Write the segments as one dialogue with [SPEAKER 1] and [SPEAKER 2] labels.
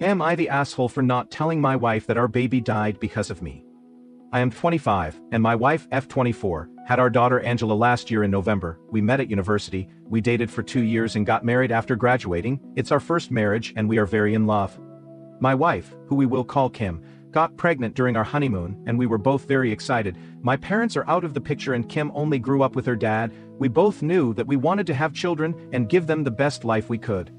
[SPEAKER 1] Am I the asshole for not telling my wife that our baby died because of me? I am 25, and my wife, F24, had our daughter Angela last year in November. We met at university, we dated for 2 years and got married after graduating. It's our first marriage and we are very in love. My wife, who we will call Kim, got pregnant during our honeymoon and we were both very excited. My parents are out of the picture and Kim only grew up with her dad. We both knew that we wanted to have children and give them the best life we could.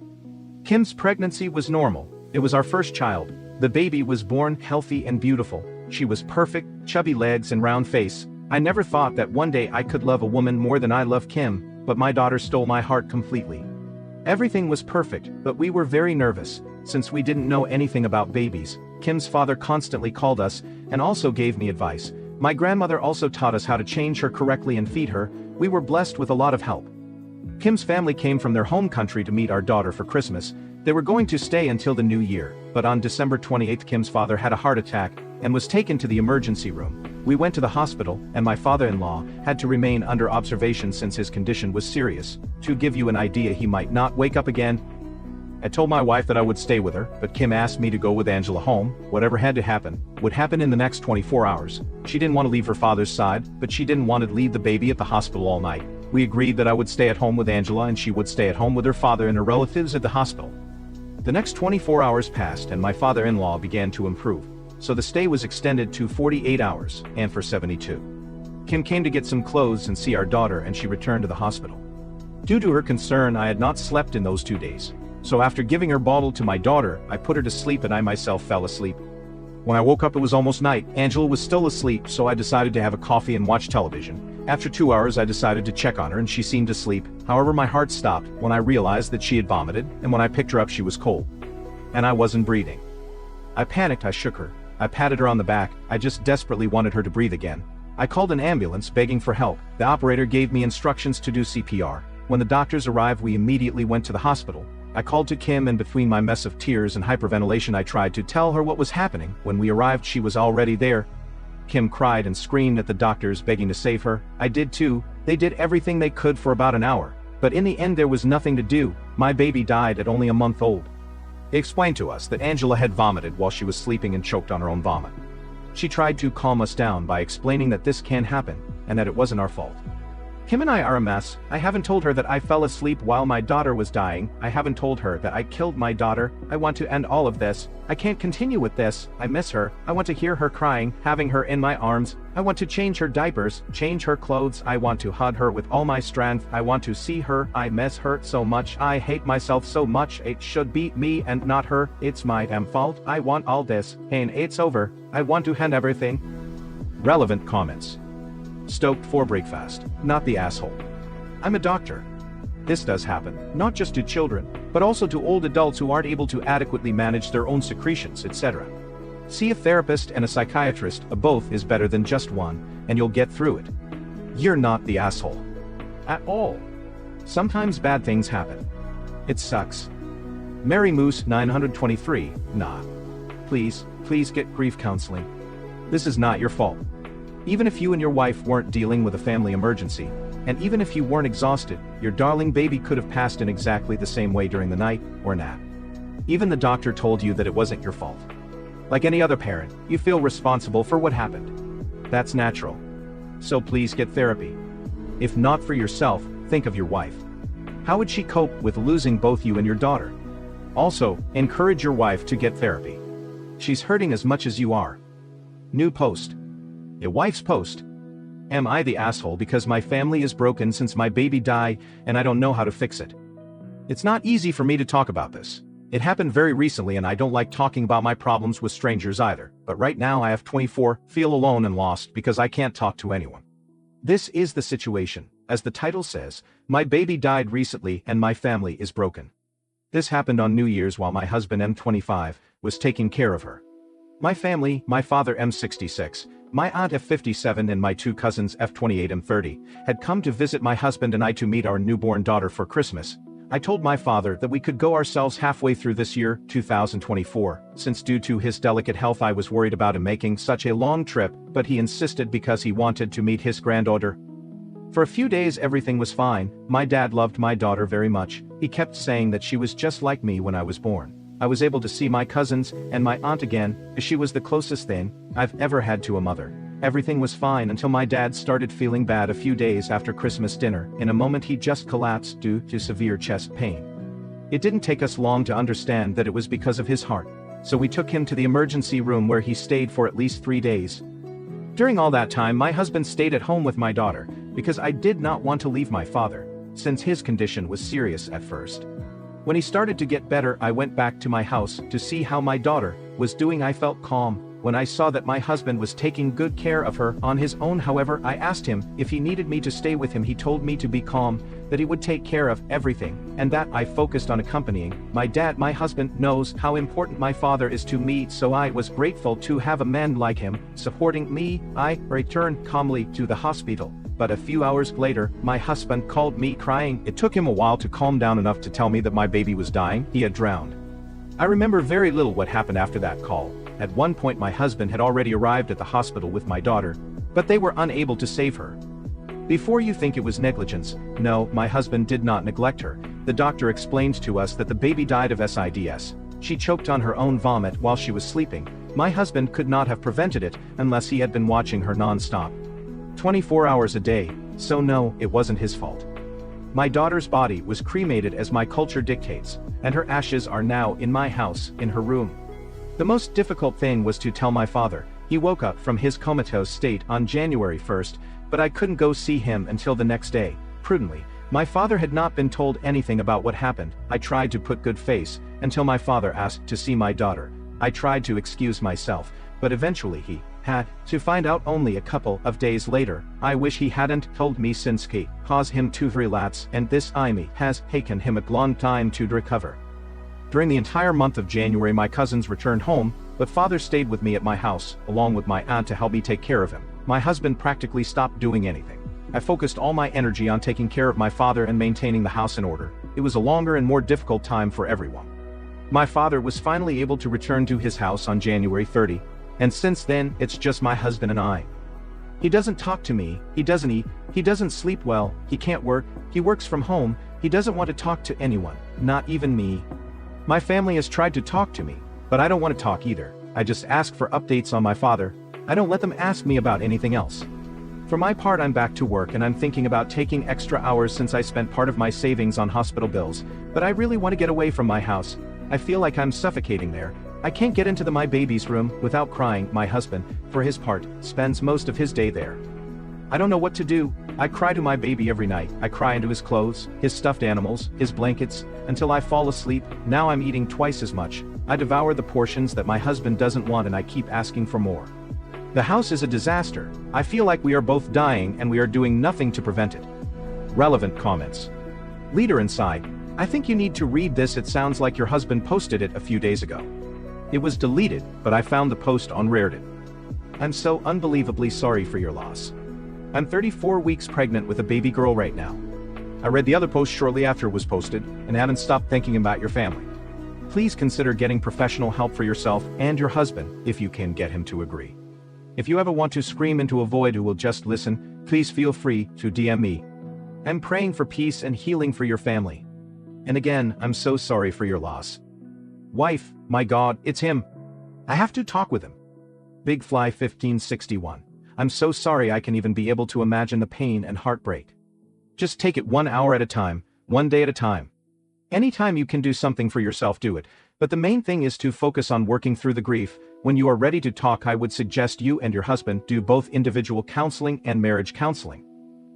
[SPEAKER 1] Kim's pregnancy was normal. It was our first child. The baby was born healthy and beautiful. She was perfect, chubby legs and round face. I never thought that one day I could love a woman more than I love Kim, but my daughter stole my heart completely. Everything was perfect, but we were very nervous, since we didn't know anything about babies. Kim's father constantly called us, and also gave me advice. My grandmother also taught us how to change her correctly and feed her. We were blessed with a lot of help. Kim's family came from their home country to meet our daughter for Christmas. They were going to stay until the new year, but on December 28th Kim's father had a heart attack and was taken to the emergency room. We went to the hospital, and my father-in-law had to remain under observation since his condition was serious. To give you an idea, he might not wake up again. I told my wife that I would stay with her, but Kim asked me to go with Angela home. Whatever had to happen would happen in the next 24 hours. She didn't want to leave her father's side, but she didn't want to leave the baby at the hospital all night. We agreed that I would stay at home with Angela and she would stay at home with her father and her relatives at the hospital. The next 24 hours passed and my father-in-law began to improve, so the stay was extended to 48 hours, and for 72. Kim came to get some clothes and see our daughter and she returned to the hospital. Due to her concern, I had not slept in those 2 days. So after giving her bottle to my daughter, I put her to sleep and I myself fell asleep. When I woke up it was almost night. Angela was still asleep, so I decided to have a coffee and watch television. After 2 hours I decided to check on her and she seemed asleep. However, my heart stopped when I realized that she had vomited, and when I picked her up she was cold. And I wasn't breathing. I panicked. I shook her. I patted her on the back. I just desperately wanted her to breathe again. I called an ambulance begging for help. The operator gave me instructions to do CPR. When the doctors arrived we immediately went to the hospital. I called to Kim and between my mess of tears and hyperventilation I tried to tell her what was happening. When we arrived she was already there. Kim cried and screamed at the doctors begging to save her. I did too. They did everything they could for about an hour. But in the end there was nothing to do. My baby died at only a month old. They explained to us that Angela had vomited while she was sleeping and choked on her own vomit. She tried to calm us down by explaining that this can happen, and that it wasn't our fault. Kim and I are a mess. I haven't told her that I fell asleep while my daughter was dying. I haven't told her that I killed my daughter. I want to end all of this. I can't continue with this. I miss her. I want to hear her crying, having her in my arms. I want to change her diapers, change her clothes. I want to hug her with all my strength. I want to see her. I miss her so much. I hate myself so much. It should be me and not her. It's my damn fault. I want all this pain. It's over. I want to end everything. Relevant comments. Stoked for breakfast, not the asshole. I'm a doctor. This does happen, not just to children, but also to old adults who aren't able to adequately manage their own secretions, etc. See a therapist and a psychiatrist. A both is better than just one, and you'll get through it. You're not the asshole. At all. Sometimes bad things happen. It sucks. Mary Moose 923, nah. Please get grief counseling. This is not your fault. Even if you and your wife weren't dealing with a family emergency, and even if you weren't exhausted, your darling baby could have passed in exactly the same way during the night or nap. Even the doctor told you that it wasn't your fault. Like any other parent, you feel responsible for what happened. That's natural. So please get therapy. If not for yourself, think of your wife. How would she cope with losing both you and your daughter? Also, encourage your wife to get therapy. She's hurting as much as you are. New post. A wife's post. Am I the asshole because my family is broken since my baby died and I don't know how to fix it? It's not easy for me to talk about this. It happened very recently and I don't like talking about my problems with strangers either, but right now I have 24, feel alone and lost because I can't talk to anyone. This is the situation. As the title says, my baby died recently and my family is broken. This happened on New Year's while my husband M25 was taking care of her. My family, my father M66, my aunt F57 and my 2 cousins F28 and 30, had come to visit my husband and I to meet our newborn daughter for Christmas. I told my father that we could go ourselves halfway through this year, 2024, since due to his delicate health I was worried about him making such a long trip, but he insisted because he wanted to meet his granddaughter. For a few days everything was fine. My dad loved my daughter very much. He kept saying that she was just like me when I was born. I was able to see my cousins and my aunt again, as she was the closest thing I've ever had to a mother. Everything was fine until my dad started feeling bad a few days after Christmas dinner. In a moment he just collapsed due to severe chest pain. It didn't take us long to understand that it was because of his heart, so we took him to the emergency room where he stayed for at least 3 days. During all that time my husband stayed at home with my daughter, because I did not want to leave my father, since his condition was serious at first. When he started to get better I went back to my house to see how my daughter was doing. I felt calm when I saw that my husband was taking good care of her on his own. However, I asked him if he needed me to stay with him. He told me to be calm, that he would take care of everything, and that I focused on accompanying my dad. My husband knows how important my father is to me, so I was grateful to have a man like him supporting me. I returned calmly to the hospital, but a few hours later, my husband called me crying. It took him a while to calm down enough to tell me that my baby was dying. He had drowned. I remember very little what happened after that call. At one point my husband had already arrived at the hospital with my daughter, but they were unable to save her. Before you think it was negligence, no, my husband did not neglect her. The doctor explained to us that the baby died of SIDS. She choked on her own vomit while she was sleeping. My husband could not have prevented it unless he had been watching her non-stop, 24 hours a day, so no, it wasn't his fault. My daughter's body was cremated as my culture dictates, and her ashes are now in my house, in her room. The most difficult thing was to tell my father. He woke up from his comatose state on January 1st, but I couldn't go see him until the next day. Prudently, my father had not been told anything about what happened. I tried to put good face, until my father asked to see my daughter. I tried to excuse myself, but eventually he had to find out only a couple of days later. I wish he hadn't told me, since he caused him to relapse, and this has taken him a long time to recover. During the entire month of January my cousins returned home, but father stayed with me at my house, along with my aunt, to help me take care of him. My husband practically stopped doing anything. I focused all my energy on taking care of my father and maintaining the house in order. It was a longer and more difficult time for everyone. My father was finally able to return to his house on January 30, and since then, it's just my husband and I. He doesn't talk to me, he doesn't eat, he doesn't sleep well, he can't work, he works from home, he doesn't want to talk to anyone, not even me. My family has tried to talk to me, but I don't want to talk either. I just ask for updates on my father. I don't let them ask me about anything else. For my part, I'm back to work and I'm thinking about taking extra hours since I spent part of my savings on hospital bills, but I really want to get away from my house. I feel like I'm suffocating there. I can't get into my baby's room without crying. My husband, for his part, spends most of his day there. I don't know what to do. I cry to my baby every night. I cry into his clothes, his stuffed animals, his blankets, until I fall asleep. Now I'm eating twice as much. I devour the portions that my husband doesn't want and I keep asking for more. The house is a disaster. I feel like we are both dying and we are doing nothing to prevent it. Relevant comments. Leader inside. I think you need to read this. It sounds like your husband posted it a few days ago. It was deleted, but I found the post on Reddit. I'm so unbelievably sorry for your loss. I'm 34 weeks pregnant with a baby girl right now. I read the other post shortly after it was posted, and haven't stopped thinking about your family. Please consider getting professional help for yourself and your husband, if you can get him to agree. If you ever want to scream into a void who will just listen, please feel free to DM me. I'm praying for peace and healing for your family. And again, I'm so sorry for your loss. Wife, my God, it's him. I have to talk with him. Big Fly 1561. I'm so sorry. I can even be able to imagine the pain and heartbreak. Just take it 1 hour at a time, one day at a time. Anytime you can do something for yourself, do it. But the main thing is to focus on working through the grief. When you are ready to talk, I would suggest you and your husband do both individual counseling and marriage counseling.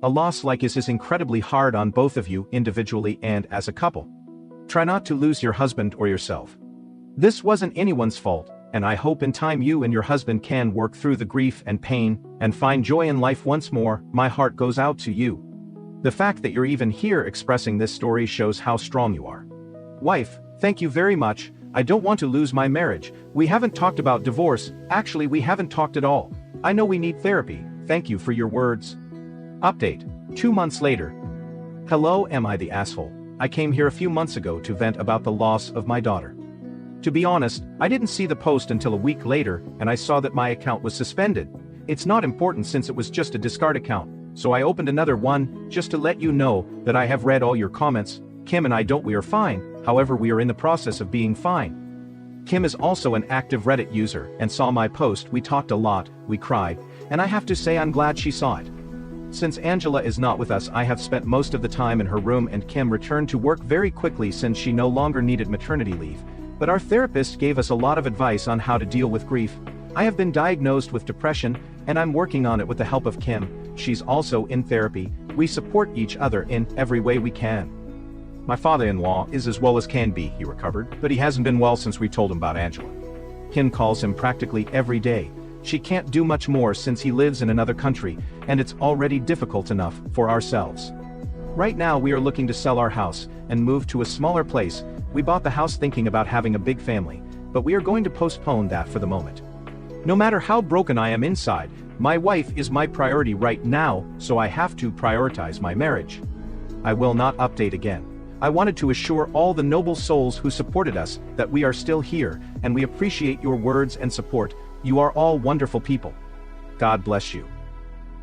[SPEAKER 1] A loss like this is incredibly hard on both of you, individually and as a couple. Try not to lose your husband or yourself. This wasn't anyone's fault, and I hope in time you and your husband can work through the grief and pain and find joy in life once more. My heart goes out to you. The fact that you're even here expressing this story shows how strong you are. Wife, thank you very much. I don't want to lose my marriage. We haven't talked about divorce. Actually, we haven't talked at all. I know we need therapy. Thank you for your words. Update. 2 months later. Hello, am I the asshole? I came here a few months ago to vent about the loss of my daughter. To be honest, I didn't see the post until a week later, and I saw that my account was suspended. It's not important since it was just a discard account, so I opened another one, just to let you know that I have read all your comments. Kim and I we are fine, however we are in the process of being fine. Kim is also an active Reddit user and saw my post. We talked a lot, we cried, and I have to say I'm glad she saw it. Since Angela is not with us, I have spent most of the time in her room, and Kim returned to work very quickly since she no longer needed maternity leave. But our therapist gave us a lot of advice on how to deal with grief. I have been diagnosed with depression, and I'm working on it with the help of Kim. She's also in therapy. We support each other in every way we can. My father-in-law is as well as can be. He recovered, but he hasn't been well since we told him about Angela. Kim calls him practically every day. She can't do much more since he lives in another country, and it's already difficult enough for ourselves. Right now we are looking to sell our house and move to a smaller place. We bought the house thinking about having a big family, but we are going to postpone that for the moment. No matter how broken I am inside, my wife is my priority right now, so I have to prioritize my marriage. I will not update again. I wanted to assure all the noble souls who supported us that we are still here, and we appreciate your words and support. You are all wonderful people. God bless you.